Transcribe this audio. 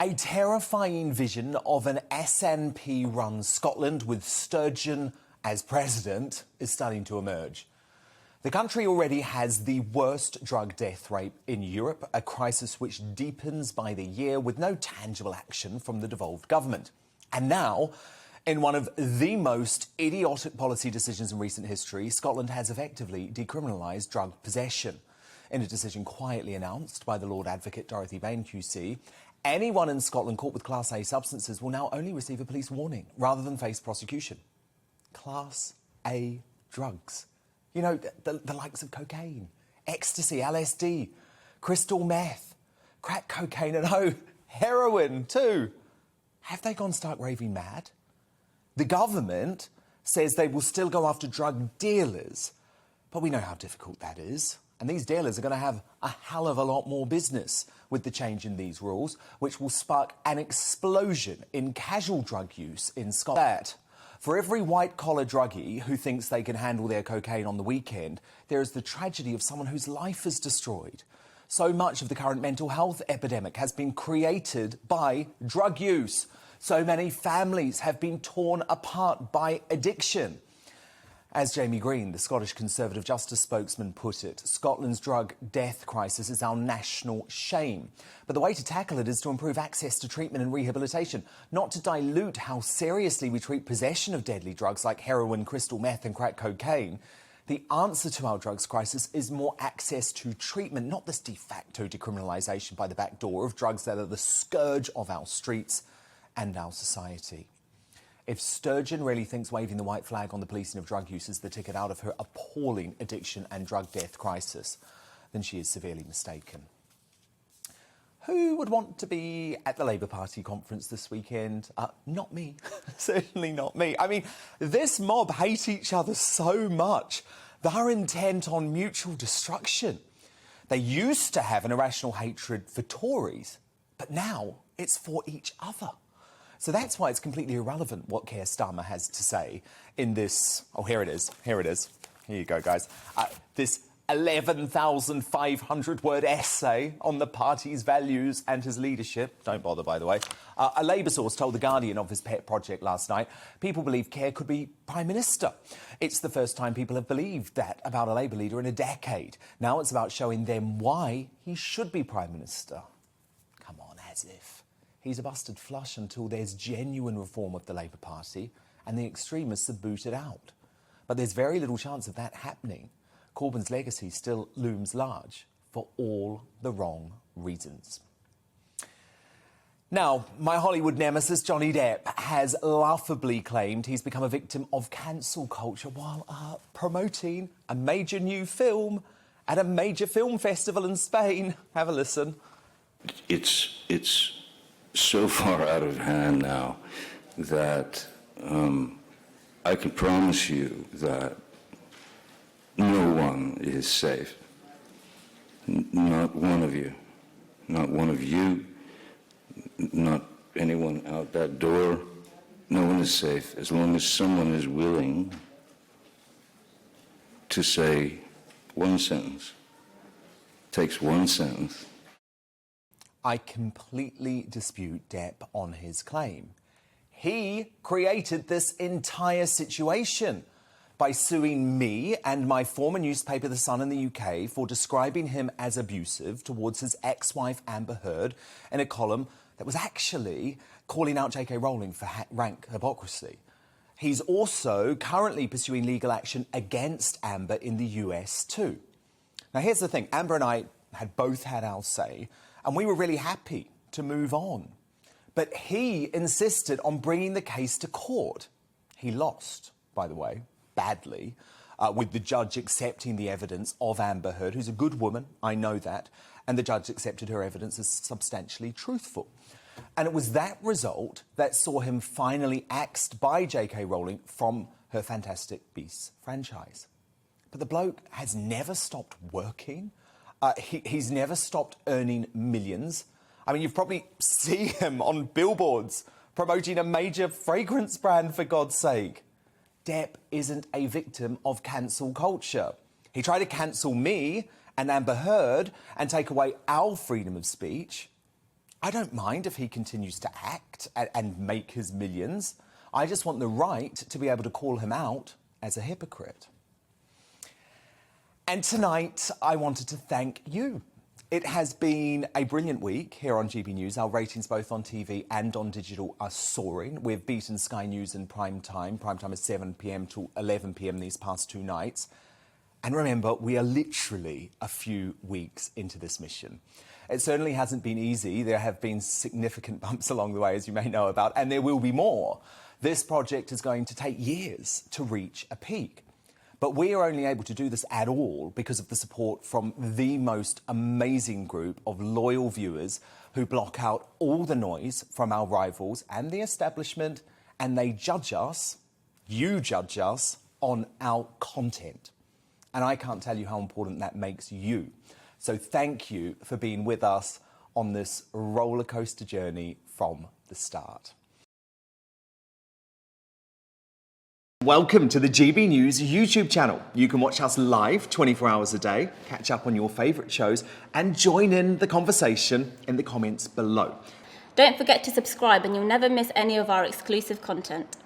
A terrifying vision of an SNP-run Scotland with Sturgeon as president is starting to emerge. The country already has the worst drug death rate in Europe, a crisis which deepens by the year with no tangible action from the devolved government. And now, in one of the most idiotic policy decisions in recent history, Scotland has effectively decriminalised drug possession. In a decision quietly announced by the Lord Advocate Dorothy Bain QC, anyone in Scotland caught with Class A substances will now only receive a police warning rather than face prosecution. Class A drugs. You know, the likes of cocaine, ecstasy, LSD, crystal meth, crack cocaine, and heroin too. Have they gone stark raving mad? The government says they will still go after drug dealers, but we know how difficult that is. And these dealers are going to have a hell of a lot more business with the change in these rules, which will spark an explosion in casual drug use in Scotland. For every white-collar druggie who thinks they can handle their cocaine on the weekend, there is the tragedy of someone whose life is destroyed. So much of the current mental health epidemic has been created by drug use. So many families have been torn apart by addiction. As Jamie Green, the Scottish Conservative Justice spokesman, put it, Scotland's drug death crisis is our national shame. But the way to tackle it is to improve access to treatment and rehabilitation, not to dilute how seriously we treat possession of deadly drugs like heroin, crystal meth and crack cocaine. The answer to our drugs crisis is more access to treatment, not this de facto decriminalisation by the back door of drugs that are the scourge of our streets and our society. If Sturgeon really thinks waving the white flag on the policing of drug use is the ticket out of her appalling addiction and drug death crisis, then she is severely mistaken. Who would want to be at the Labour Party conference this weekend? Not me. Certainly not me. I mean, this mob hate each other so much. They're intent on mutual destruction. They used to have an irrational hatred for Tories, but now it's for each other. So that's why it's completely irrelevant what Keir Starmer has to say in this... Oh, here it is. Here it is. Here you go, guys. This 11,500-word essay on the party's values and his leadership. Don't bother, by the way. A Labour source told The Guardian of his pet project last night. People believe Keir could be Prime Minister. It's the first time people have believed that about a Labour leader in a decade. Now it's about showing them why he should be Prime Minister. Come on, as if. He's a busted flush until there's genuine reform of the Labour Party and the extremists are booted out. But there's very little chance of that happening. Corbyn's legacy still looms large for all the wrong reasons. Now, my Hollywood nemesis, Johnny Depp, has laughably claimed he's become a victim of cancel culture while promoting a major new film at a major film festival in Spain. Have a listen. It's so far out of hand now that I can promise you that no one is safe. Not one of you. Not one of you. Not anyone out that door. No one is safe as long as someone is willing to say one sentence. Takes one sentence. I completely dispute Depp on his claim. He created this entire situation by suing me and my former newspaper, The Sun in the UK, for describing him as abusive towards his ex-wife, Amber Heard, in a column that was actually calling out J.K. Rowling for rank hypocrisy. He's also currently pursuing legal action against Amber in the US too. Now, here's the thing. Amber and I had both had our say, and we were really happy to move on. But he insisted on bringing the case to court. He lost, by the way, badly, with the judge accepting the evidence of Amber Heard, who's a good woman, I know that, and the judge accepted her evidence as substantially truthful. And it was that result that saw him finally axed by J.K. Rowling from her Fantastic Beasts franchise. But the bloke has never stopped working. He's never stopped earning millions. I mean, you've probably seen him on billboards promoting a major fragrance brand, for God's sake. Depp isn't a victim of cancel culture. He tried to cancel me and Amber Heard and take away our freedom of speech. I don't mind if he continues to act and make his millions. I just want the right to be able to call him out as a hypocrite. And tonight, I wanted to thank you. It has been a brilliant week here on GB News. Our ratings both on TV and on digital are soaring. We've beaten Sky News in prime time. Prime time is 7 p.m. to 11 p.m. these past 2 nights. And remember, we are literally a few weeks into this mission. It certainly hasn't been easy. There have been significant bumps along the way, as you may know about, and there will be more. This project is going to take years to reach a peak. But we are only able to do this at all because of the support from the most amazing group of loyal viewers who block out all the noise from our rivals and the establishment, and they judge us, you judge us, on our content. And I can't tell you how important that makes you. So thank you for being with us on this roller coaster journey from the start. Welcome to the GB News YouTube channel. You can watch us live 24 hours a day, catch up on your favourite shows, and join in the conversation in the comments below. Don't forget to subscribe and you'll never miss any of our exclusive content.